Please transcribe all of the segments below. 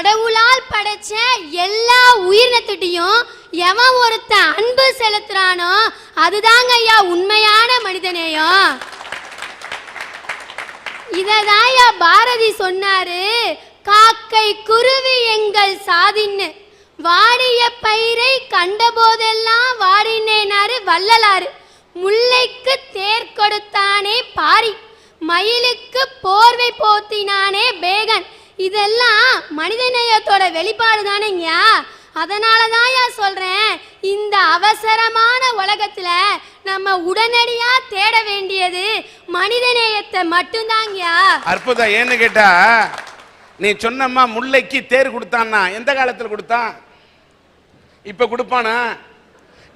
கடவுளால் படைச்ச எல்லா உயிரினத்திட்டையும் எவன் ஒருத்த அன்பு செலுத்துறானோ அதுதாங்க ஐயா உண்மையான மனிதநேயம். இததாயா பாரதி சொன்னாரு, காக்கை குருவி எங்கள் சாதின்னு, வாடிய பயிரை கண்ட போதெல்லாம் வாடினேனாரு வள்ளலாறு, முல்லைக்கு தேர் கொடுத்தானே பாரி, மயிலுக்கு போர்வை போத்தினானே பேகன். இதெல்லாம் மனிதநேயத்தோட வெளிப்பாடு தானேங்கயா. அதனாலதான் சொல்றேன், இந்த அவசரமான உலகத்துல நம்ம உடனடியா தேட வேண்டியது மனிதநேயத்தை மட்டும்தாங்கயா. அற்புதம். ஏன்னு கேட்டா, நீ சொன்னம்மா முல்லைக்கு தேர் கொடுத்தான்னா எந்த காலத்துல கொடுத்தான்? இப்ப கொடுப்பானா?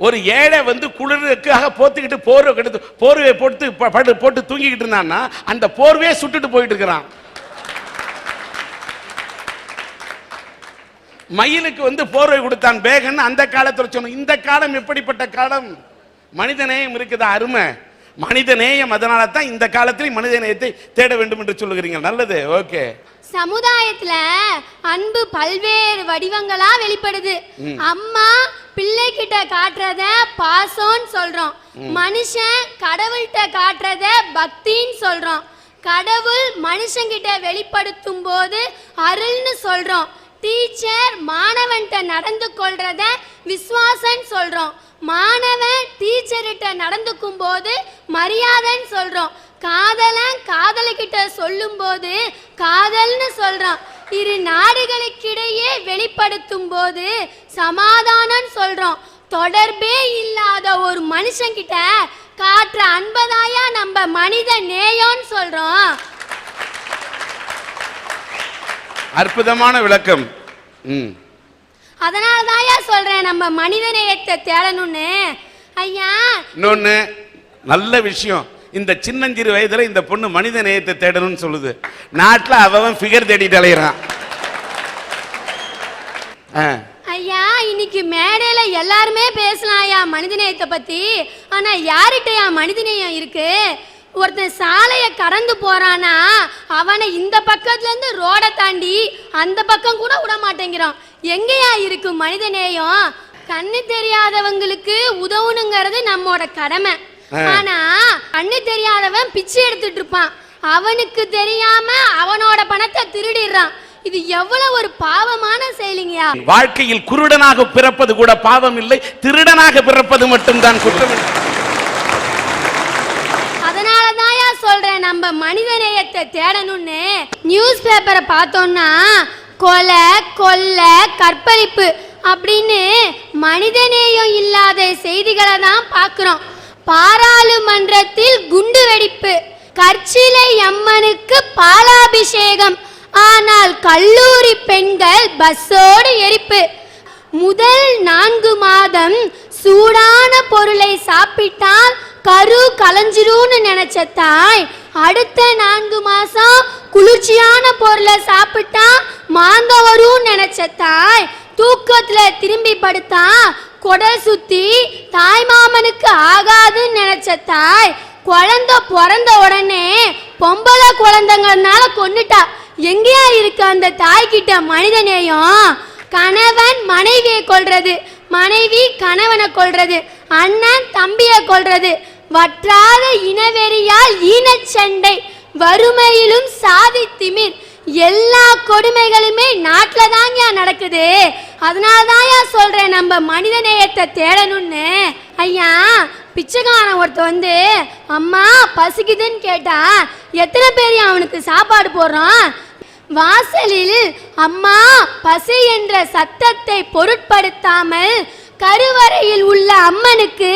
ஒரு ஏழை வந்து குளிருக்காக போத்துக்கிட்டு போர்வையை போட்டு தூங்கிக்கிட்டு இருந்தான்னா அந்த போர்வையை சுட்டுட்டு போயிட்டு இருக்கிறான். மயிலுக்கு வந்து போர்வை கொடுத்தான் பேகன் அந்த காலத்துல சொன்ன. இந்த காலம் எப்படிப்பட்ட காலம்? மனிதநேயம் இருக்குதா? அருமை மனிதநேயம். அதனால தான் இந்த காலத்தில் மனிதநேயத்தை தேட வேண்டும் என்று சொல்லுகிறீங்க. நல்லது. ஓகே. சமுதாயத்துல அன்பு பல்வேறு வடிவங்களா வெளிப்படுது. அம்மா பிள்ளை கிட்ட காட்டுறத பாசம்னு சொல்றோம். மனுஷன் கடவுள்கிட்ட காட்டுறத பக்தின்னு சொல்றோம். கடவுள் மனுஷங்கிட்ட வெளிப்படுத்தும் போது அருள்னு சொல்றோம். டீச்சர் மாணவன்கிட்ட நடந்து கொள்றத விசுவாசன்னு சொல்றோம். மாணவன் டீச்சர்கிட்ட நடந்துக்கும் போது மரியாதைன்னு சொல்றோம். காதலன் காதலிக்கிட்ட சொல்லும் போது காதல்னு சொல்றோம். இரு நாடுகளுக்கிடையே வெளிப்படுத்தும் போது சமாதானம் சொல்றோம். தொடர்பே இல்லாத ஒரு மனுஷங்கிட்ட காட்டுற அன்பதாயா நம்ம மனித நேயம்னு சொல்றோம். அற்புதமான விளக்கம். அதனாலதான் சொல்றேன் நம்ம மனித நேயத்தை தேடணும்னு. ஐயா இன்னொன்னு நல்ல விஷயம், இந்த சின்னஞ்சிறு வயதுல இந்த பொண்ணு மனித நேயத்தை தேடணும்னு சொல்லுது. நாட்டுல அவன் ஃபிகர் தேடிட்டு அலையிறான். ஐயா இன்னைக்கு மேடையில எல்லாருமே பேசலாம் ஐயா மனித நேயத்தை பத்தி. ஆனா யார்கிட்டயா மனித நேயம் இருக்கு? ஒருத்தன் சாலையை கடந்து போறானா அவனை இந்த பக்கத்துல இருந்து ரோட தாண்டி அந்த பக்கம் கூட விட மாட்டேங்கிறான். எங்கேயா இருக்கு மனித நேயம்? கண்ணு தெரியாதவங்களுக்கு உதவணுங்கிறது நம்மோட கடமை. ஆனா கண்ணு தெரியாதவன் பிச்சை எடுத்துட்டு இருப்பான். அவனுக்கு தெரியாம அவனோட பணத்தை திருடிடுறான். இது எவ்வளவு ஒரு பாவமான செயலிங்கயா. வாழ்க்கையில் குருடனாக பிறப்பது கூட பாவம் இல்லை, திருடனாக பிறப்பது மட்டும்தான் குற்றம். அதனாலதான் சொல்றேன் நம்ம மனித நேயத்தை தேடணும்னு. நியூஸ் பேப்பரை பார்த்தோம்னா கொலை கொள்ளை கற்பழிப்பு அப்படின்னு மனிதநேயம் இல்லாத செய்திகளை தான் பார்க்கிறோம். பாராளுமன்றத்தில் குண்டு வெடிப்பு, கற்சிலை அம்மனுக்கு பாலாபிஷேகம், ஆனால் கல்லூரி பெண்கள் பஸ்ஸோடு எரிப்பு. முதல் 4 மாதம் சூடான பொருளை சாப்பிட்டால் கரு கலஞ்சிரும்னு நினைச்ச தாய் அடுத்த 4 மாசம் குளிர்ச்சியான பொருளை சாப்பிட்டா மாந்த வரும்னு நினைச்ச தாய் தூக்கத்துல திரும்பி படுத்தா கொடை சுத்தி தாய் மாமனுக்கு ஆகாதுன்னு நினைச்ச தாய் குழந்தை பிறந்த உடனே பொம்பளை குழந்தைங்கனால கொன்னுட்டா. எங்கேயா இருக்கு அந்த தாய்கிட்ட மனிதநேயம்? கணவன் மனைவியை கொல்றது, மனைவி கணவனை கொல்றது, அண்ணன் தம்பியை கொல்றது, வற்றாத இனவெறியால் ஈனச்சண்டை, வறுமையிலும் சாதி திமிர், எல்லா கொடுமைகளுமே நாட்டில் தாங்க நடக்குது. அதனாலதான் சொல்றேன் நம்ம மனித நேயத்தை தேடணும்னு. ஐயா பிச்சைக்காரன் ஒருத்த அம்மா பசிக்குதுன்னு கேட்டா எத்தனை பேர் அவனுக்கு சாப்பாடு போடுறான்? வாசலில் அம்மா பசி என்ற சத்தத்தை பொருட்படுத்தாமல் கருவறையில் உள்ள அம்மனுக்கு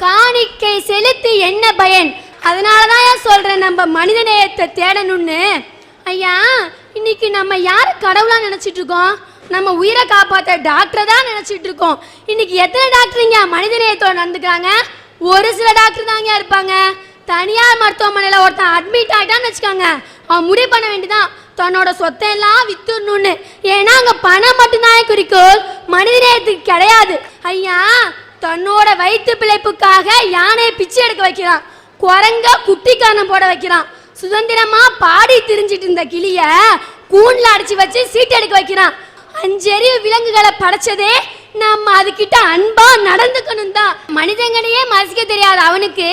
காணிக்கை செலுத்தி என்ன பயன்? அதனாலதான் சொல்றேன் நம்ம மனித நேயத்தை தேடணும்னு. ஐயா இன்னைக்கு நம்ம யார கடவுளா நினைச்சிட்டு இருக்கோம்? நம்ம உயிரை காப்பாற்ற டாக்டரை தான் நினைச்சிட்டு இருக்கோம். இன்னைக்கு எத்தனை டாக்டருங்க மனித நேயத்தோட நடந்துக்கிறாங்க? ஒரு சில டாக்டர் தாங்க இருப்பாங்க. தனியார் மருத்துவமனையில் ஒருத்தன் அட்மிட் ஆகிட்டான்னு வச்சுக்காங்க, அவன் முடிவு பண்ண வேண்டியதான் தன்னோட சொத்தை எல்லாம் வித்துடணும்னு. ஏன்னா அங்க பணம் மட்டும்தான் குறிக்கோள், மனித நேயத்துக்கு கிடையாது. ஐயா தன்னோட வயிற்று பிழைப்புக்காக யானையை பிச்சை எடுக்க வைக்கிறான், குரங்க குட்டி காரணம் போட வைக்கிறான். சுதந்திரமா பாடி திரிஞ்சிட்டு இருந்த கிளிய கூண்ல அடிச்சு வச்சு சீட் எடுக்க வைக்கிறான். 5 அறிவு விலங்குகளை படைச்சதே நம்ம அதுகிட்ட அன்பா நடந்துக்கணும் தான். மனிதங்களையே மதிக்க தெரியாது அவனுக்கு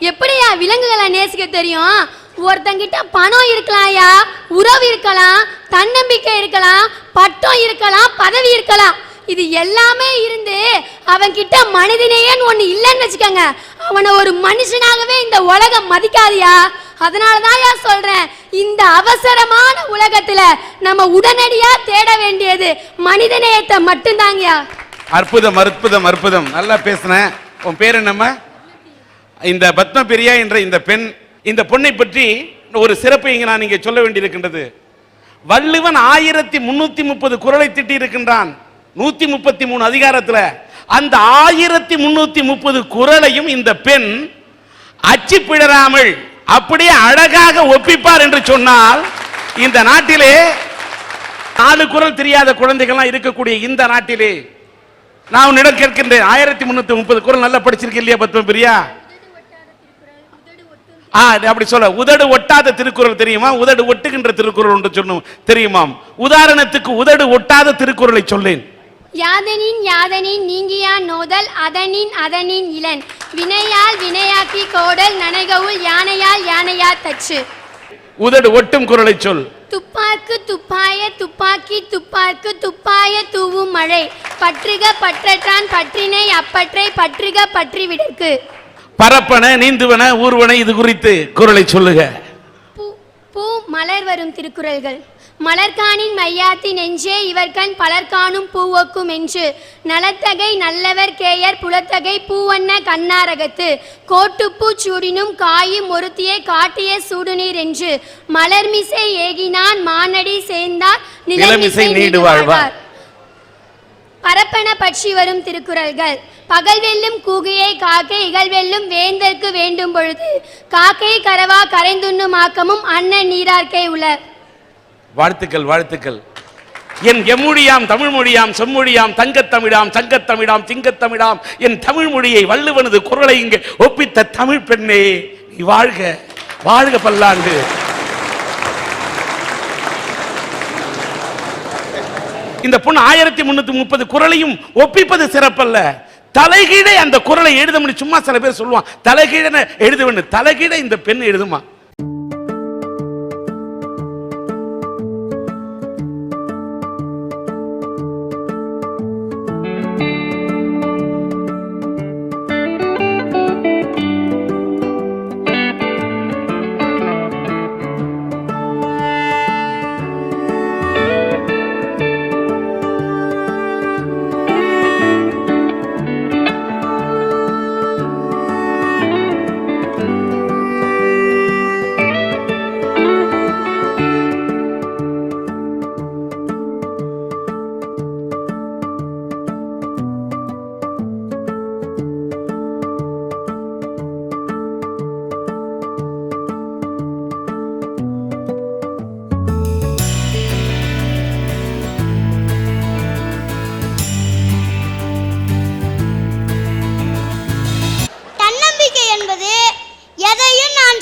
எப்படியா விலங்குகளை நேசிக்க தெரியும்? ஒருத்தங்கிட்ட பணம் இருக்கலாம்யா, உறவு இருக்கலாம், தன்னம்பிக்கை இருக்கலாம், பட்டம் இருக்கலாம், பதவி இருக்கலாம். இது எல்லாமே இருந்து அவன் கிட்ட மனிதனேன்னு ஒண்ணு இல்லைன்னு வச்சுக்கோங்க, அவனை ஒரு மனுஷனாகவே இந்த உலகம் மதிக்காதியா. அதனாலதான் சொல்றேன், இந்த அவசரமான உலகத்துல நம்ம உடனடியா தேட வேண்டியது மனிதநேயத்தை மட்டும்தாங்கயா. அற்புதம் அற்புதம் அற்புதம், நல்லா பேசுன. உன் பேர் என்னம்மா? இந்த பத்மபிரியா என்ற இந்த பெண், இந்த பொண்ணை பற்றி ஒரு சிறப்பு இங்க நான் இங்கே சொல்ல வேண்டியிருக்கின்றது. வள்ளுவன் 1330 குறளை திட்டி இருக்கின்றான் 133 அதிகாரத்துல. அந்த 1330 குறளையும் இந்த பெண் அச்சு பிழறாமல் அப்படியே அழகாக ஒப்பிப்பார் என்று சொன்னால், இந்த நாட்டிலே 4 குறள் தெரியாத குழந்தைகள்லாம் இருக்கக்கூடிய இந்த நாட்டிலே நான் உன்னிடம் கேட்கின்றேன், 1330 குறள் நல்லா படிச்சிருக்க இல்லையா பத்மபிரியா? அப்படி சொல்ல, உதடு ஒட்டாத திருக்குறள் தெரியுமா? உதடு ஒட்டுகின்ற திருக்குறள் ஒன்று சொன்னோம் தெரியுமாம். உதாரணத்துக்கு உதடு ஒட்டாத திருக்குறளை சொல்லேன். யாதனின் யாதனின் நீங்கியா நோதல் அதனின் அதனின் இளன் வினையால் வினையாக்கி கோடல் நனைகவுள் யானையால் யானையா தச்சு. உதடு ஒட்டும் குறளை சொல். துப்பாக்கு துப்பாய துப்பாக்கி துப்பாக்கு துப்பாய தூவும் மழை பற்றுக பற்றற்றான் பற்றினை அப்பற்றை பற்றுக பற்றி விடற்கு. பரப்பன நீந்துவன ஊர்வன இது குறித்து குறளை சொல்லுக. பூ மலர் வரும் திருக்குறள்கள். மலர்காணின் மையாத்தி நெஞ்சே இவர்கண் பலர்காணும் பூவொக்கும் என்று நலத்தகை நல்லவர் கேயர் புலத்தகை பூவண்ண கண்ணாரகத்து கோட்டுப்பூ சூடினும் காயும் ஒருத்தியை காட்டிய சூடுநீர் என்று மலர்மிசை ஏகினான் மானடி சேர்ந்தார் நிலமிசை நீடு வாழ்வார். பரப்பன பற்றி வரும் திருக்குறள்கள். பகல் வெல்லும் கூகையை காக்கை இகழ் வெல்லும் வேந்தற்கு வேண்டும் பொழுது காக்கை கரவா கரைந்துண்ணும் ஆக்கமும் அண்ணன் நீரார்க்கை உள. வாழ்த்துக்கள் வாழ்த்துக்கள். என் எம்மொழியாம் தமிழ் மொழியாம் செம்மொழியாம் தங்கத்தமிழாம் சங்கத்தமிழாம் சிங்கத்தமிழாம் என் தமிழ் மொழியை வள்ளுவனது குறளை இங்கே ஒப்பித்த தமிழ் பெண்ணே, நீ வாழ்க வாழ்க பல்லாண்டு. இந்த பொண்ணு 1330 குறளையும் ஒப்பிப்பது சிறப்பல்ல, தலைகீழே அந்த குறளை எழுத முடியும். சும்மா சில பேர் சொல்லுவான் தலைகீழ எழுத வேண்டும், தலைகீழ இந்த பெண் எழுதுமா.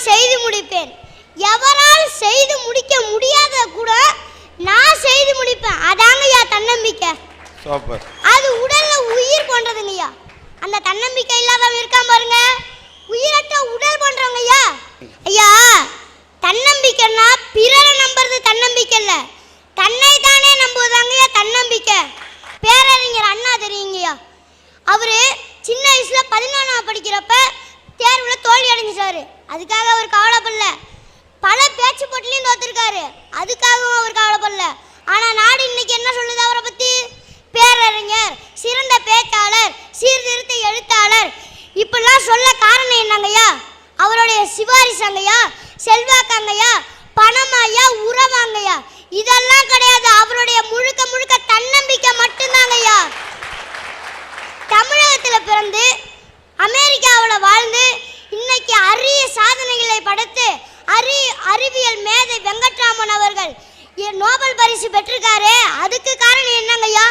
செய்து முடிப்பேன். எவரால் செய்து முடிக்க முடியாத கூட நான் செய்து முடிப்பேன். அதாங்கய்யா தன்னம்பிக்கை. சூப்பர். அது உடல்ல உயிர் போன்றதுங்கய்யா. அந்த தன்னம்பிக்கை இல்லாதவங்க இருக்கான் பாருங்க, உயிரற்ற உடல் போன்றவங்க ஐயா. ஐயா, தன்னம்பிக்கைன்னா பிறரை நம்புறது தன்னம்பிக்கை இல்ல, தன்னை தானே நம்புவதாங்கய்யா தன்னம்பிக்கை. பேரறிஞர் அண்ணா தெரியுங்கய்யா, அவரு சின்ன வயசுல 11ஆம் படிக்கிறப்ப தேர்வுல தோல்வி அடைஞ்சிட்டாரு. அதுக்காக அவர் கவலைப்படல. பல பேச்சு போட்டிலையும் தோத்துருக்காரு, அதுக்காகவும் அவர் கவலைப்படல. ஆனா நாடு இன்னைக்கு என்ன சொல்லுது அவரை பத்தி? பேரறிஞர், சிறந்த பேச்சாளர், சீர்திருத்த எழுத்தாளர், இப்பெல்லாம் சொல்ல காரணம் என்னங்கய்யா? அவருடைய சிபாரிசாங்கய்யா, செல்வாக்காங்கய்யா, பணமாய்யா, உறவாங்கய்யா. இதெல்லாம் கிடையாது, அவருடைய முழுக்க முழுக்க தன்னம்பிக்கை மட்டும்தாங்கய்யா. தமிழகத்தில் பிறந்து அமெரிக்காவில் வாழ்ந்து இன்னைக்கு அரிய சாதனைகளை படைத்து அறிவியல் மேதை வெங்கட்ராமன் அவர்கள் நோபல் பரிசு பெற்றிருக்காரு. அதுக்கு காரணம் என்னங்கய்யா?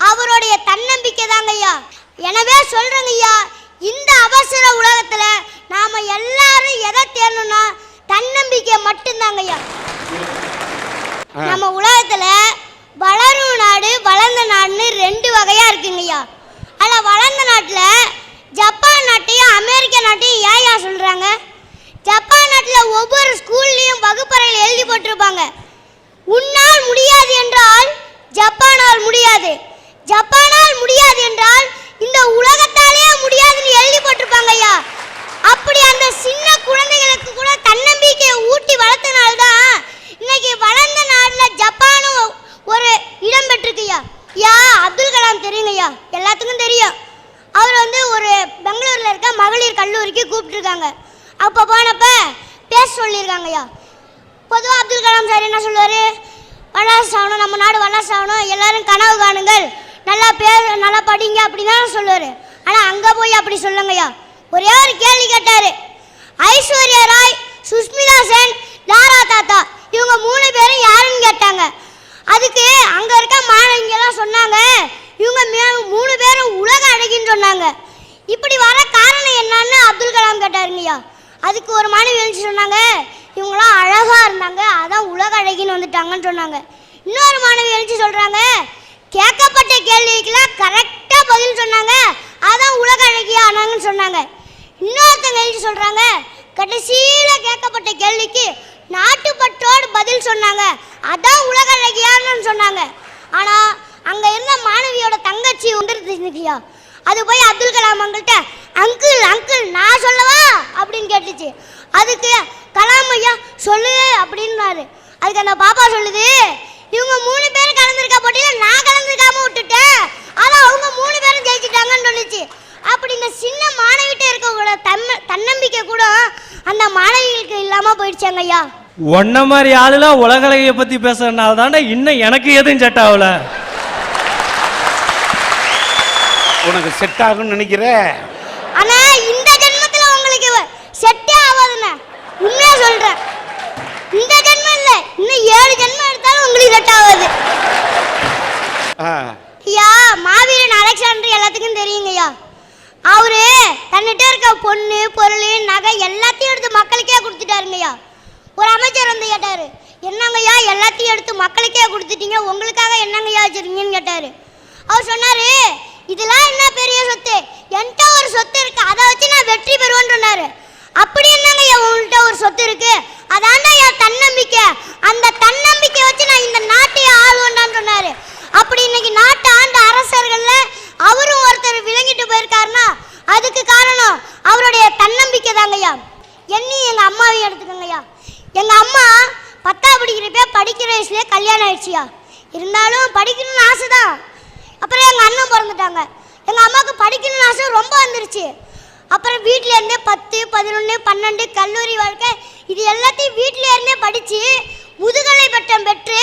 அவருடைய தன்னம்பிக்கை தாங்கய்யா. எனவே சொல்றேங்கய்யா, இந்த அவசர உலகத்துல நாம எல்லாரும் எதை தேடணும்னா தன்னம்பிக்கை மட்டும்தாங்கய்யா. நம்ம உலகத்துல வளரும் நாடு வளர்ந்த நாடுன்னு 2 வகையா இருக்குங்கய்யா. அதுல வளர்ந்த நாட்டுல ஜப்பான் நாட்டையும் அமெரிக்க நாட்டையும் ஏயா சொல்றாங்க? ஜப்பான் நாட்டுல ஒவ்வொரு ஸ்கூல்லயும் வகுப்பறையில் எழுதி போட்டிருப்பாங்க, உன்னால் முடியாது என்றால் ஜப்பானால் முடியாது, ஜப்பானால் முடியாது என்றால் இந்த உலகத்தாலே முடியாதுன்னு எழுதி போட்டிருப்பாங்க ஐயா. அப்படி அந்த சின்ன குழந்தைகளுக்கு கூட தன்னம்பிக்கையை ஊட்டி வளர்த்தனால்தான் இன்னைக்கு வளர்ந்த நாடுல ஜப்பானும் ஒரு இடம் பெற்றிருக்குய்யா. அப்துல் கலாம் தெரியுங்கய்யா, எல்லாத்துக்கும் தெரியும். அவர் ஒரு பெங்களூர்ல இருக்க மகளிர் கல்லூரிக்கு கூப்பிட்டுருக்காங்க. அப்போ போனப்ப பேச சொல்லியிருக்காங்கய்யா. பொதுவாக அப்துல் கலாம் சார் என்ன சொல்லுவார்? வல்லரசு ஆகணும், நம்ம நாடு வல்லரசு ஆகணும், எல்லாரும் கனவு காணுங்கள், நல்லா படிங்க அப்படின்னு தான் சொல்லுவார். ஆனால் அங்கே போய் அப்படி சொல்லுங்கய்யா. ஒரே ஒரு கேள்வி கேட்டார். ஐஸ்வர்யா ராய், சுஷ்மிதா சென், லாரா தாத்தா இவங்க 3 பேரும் யாருன்னு கேட்டாங்க. அதுக்கு அங்கே இருக்க மாணவிங்கெல்லாம் சொன்னாங்க, இவங்க 3 பேரும் உலக அழகின்னு சொன்னாங்க. இப்படி வர காரணம் என்னன்னு அப்துல் கலாம் கேட்டாருங்கய்யா. அதுக்கு ஒரு மாணவி எழுந்து சொன்னாங்க, இவங்களாம் அழகா இருந்தாங்க, அதான் உலக அழகின்னு வந்துட்டாங்கன்னு சொன்னாங்க. இன்னொரு மாணவி எழுந்து சொல்றாங்க, கேட்கப்பட்ட கேள்விக்கெல்லாம் கரெக்டா பதில் சொன்னாங்க, அதான் உலக அழகியா ஆனாங்கன்னு சொன்னாங்க. இன்னொருத்தங்க எழுதி சொல்றாங்க, கடைசியில கேட்கப்பட்ட கேள்விக்கு நாட்டுப்பற்றோடு பதில் சொன்னாங்க, அதான் உலக அழகியான்னு சொன்னாங்க. ஆனா அங்க இருந்த மாணவியோட தங்கச்சி வந்துருந்துச்சுயா. அது போய் அப்துல் கலாம் அவங்கள்ட்ட, அங்கிள் அங்கிள் நான் சொல்லவா அப்படின்னு கேட்டுச்சு. அதுக்கு கலாம் ஐயா சொல்லு அப்படின்னாரு. அதுக்கு அந்த பாப்பா சொல்லுது, இவங்க 3 பேரும் கலந்துருக்க போட்டியில நான் கலந்துருக்காம விட்டுட்டேன், அதான் அவங்க 3 பேரும் ஜெயிச்சுட்டாங்கன்னு சொல்லிச்சு. அப்படி இந்த சின்ன மாணவிட்ட இருக்கவங்களோட தன்னம்பிக்கை கூட அந்த மாணவிகளுக்கு இல்லாம போயிடுச்சாங்க ஐயா. ஒன்ன மாதிரி ஆளுலாம் உலகலையை பத்தி பேசுறதுனால தானே இன்னும் எனக்கு எதுவும் செட் ஆகல. உனக்கு செட் ஆகும்னு நினைக்கிற? ஆனா இந்த ஜென்மத்துல உங்களுக்கு செட்டே ஆகாதுண்ணே, உண்மையா சொல்றேன். இந்த ஜென்மம் இல்ல, இன்னும் 7 ஜென்மம் எடுத்தாலும் உங்களுக்கு செட் ஆகாது. ஐயா மாவீரன் அலெக்சாண்டர் எல்லாத்துக்கும் தெரியுங்கய்யா. அவரு தன்னிட்ட இருக்க பொண்ணு பொருள் நகை எல்லாத்தையும் எடுத்து மக்களுக்கே கொடுத்துட்டாருங்கய்யா. ஒரு அமைச்சர் வந்து கேட்டாரு, என்னங்கய்யா எல்லாத்தையும் எடுத்து மக்களுக்கே கொடுத்துட்டீங்க, உங்களுக்காக என்னங்கய்யா வச்சிருக்கீங்கன்னு கேட்டாரு. அவர் சொன்னாரு, இதெல்லாம் என்ன பெரிய சொத்து, என்கிட்ட ஒரு சொத்து இருக்கு, அதை வச்சு நான் வெற்றி பெறுவேன்னு சொன்னாரு. அப்படி என்னங்கய்யா உங்கள்கிட்ட ஒரு சொத்து இருக்கு? அதான்டா என் தன்னம்பிக்கை, அந்த தன்னம்பிக்கை வச்சு நான் இந்த நாட்டையே ஆளுவேன்டான்னு சொன்னாரு. அப்படி இன்னைக்கு நாட்டை ஆண்ட அரசர்கள்ல அவரும் ஒருத்தர் விளங்கிட்டு போயிருக்காருன்னா அதுக்கு காரணம் அவருடைய தன்னம்பிக்கை தாங்கய்யா. என்னையும் எங்க அம்மாவையும் எடுத்துக்கோங்கய்யா. எங்க அம்மா 10ஆம் படிக்கிறப்ப படிக்கிற வயசுலேயே கல்யாணம் ஆயிடுச்சியா. இருந்தாலும் படிக்கணும்னு ஆசை தான். அப்புறம் எங்கள் அண்ணன் பிறந்துட்டாங்க. எங்கள் அம்மாவுக்கு படிக்கணும்னு ஆசை ரொம்ப வந்துருச்சு. அப்புறம் வீட்டிலேருந்தே 10, 11, 12 கல்லூரி வாழ்க்கை இது எல்லாத்தையும் வீட்டிலேருந்தே படித்து முதுகலை பட்டம் பெற்று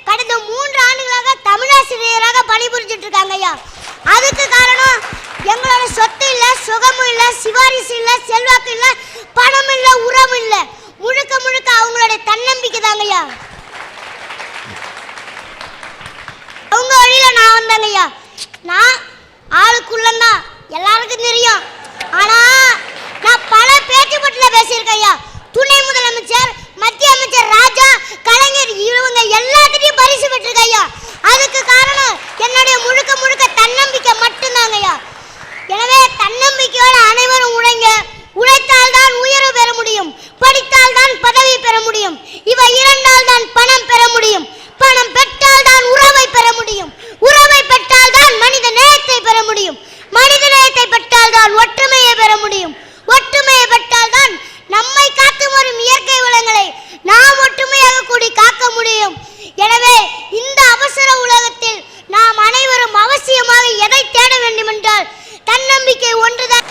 கடந்த 3 ஆண்டுகளாக தமிழாசிரியராக பணிபுரிஞ்சிட்டு இருக்காங்க ஐயா. அதுக்கு காரணம் எங்களோட சொத்து இல்லை, சுகமும் இல்லை, சிபாரிசு இல்லை, செல்வாக்கு இல்லை, பணம் இல்லை, உறவு இல்லை, முழுக்க முழுக்க அவங்களுடைய தன்னம்பிக்கை தாங்க ஐயா. அவங்க வழியில நான் வந்தாங்க ஐயா. நான் ஆளுக்குள்ளந்தான் எல்லாருக்கும் தெரியும். ஆனா நான் பல பேச்சுப்பட்டுல பேசியிருக்கேன் ஐயா. துணை முதலமைச்சர், மத்திய அமைச்சர் ராஜா, கலைஞர் இவங்க எல்லாத்திலையும் பரிசு பெற்றிருக்கேன் ஐயா. அதுக்கு காரணம் என்னுடைய முழுக்க முழுக்க தன்னம்பிக்கை மட்டும்தாங்க ஐயா. எனவே தன்னம்பிக்கையோட அனைவரும் உழைங்க. உழைத்தால் தான் உயர்வு பெற முடியும், படித்தால் தான் பதவி பெற முடியும், இவை இரண்டால் தான் பணம் பெற முடியும், பணம் பெற்றால் தான் உறவை பெற முடியும், உறவை பெற்றால் தான் மனித நேயத்தை பெற முடியும், மனித நேயத்தை பெற்றால் தான் ஒற்றுமையை பெற முடியும், ஒற்றுமையை பெற்றால் தான் நம்மை காத்து வரும் இயற்கை வளங்களை நாம் ஒற்றுமையாக கூடி காக்க முடியும். எனவே இந்த அவசர உலகத்தில் நாம் அனைவரும் அவசியமாக எதை தேட வேண்டும் என்றால் தன்னம்பிக்கை ஒன்றுதான்.